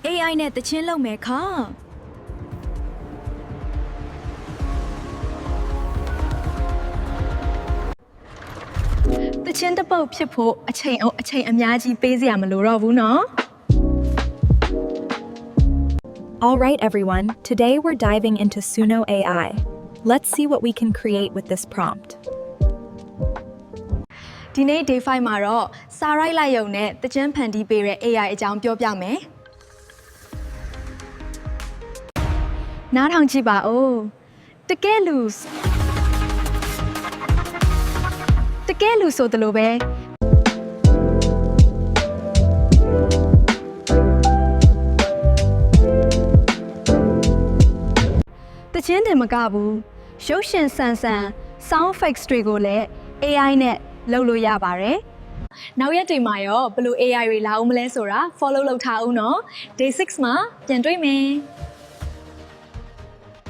AI နဲ့တချင်းလုပ်မယ်ခါတချင်းတစ်ပုတ်ဖြစ်ဖို့အချိန်အများကြီးပေးစရာမလိုတော့ဘူးနော် Alright everyone, today we're diving into Suno AI. Let's see what we can create with this prompt. ဒီနေ့ day 5မှာတော့စာရိုက်လိုက်ရုံနဲ့တချင်းဖန်တီးပေးတဲ့ AI အကြောင်းပြောပြမယ်နားထောင်ကြည့်ပါဦးတကယ်လူဆိုသလိုပဲတချင်းတင်မကဘူးရုပ်ရှင်ဆန် sound effects တွေကိုလည်း AI နဲ့လုပ်လို့ရပါတယ်နောက်ရက်တွေမှာရောဘယ်လို AI တွေလာအောင်မလဲဆိုတာ follow လုပ်ထားအောင်နော် day 6မှာပြန်တွေ့မယ်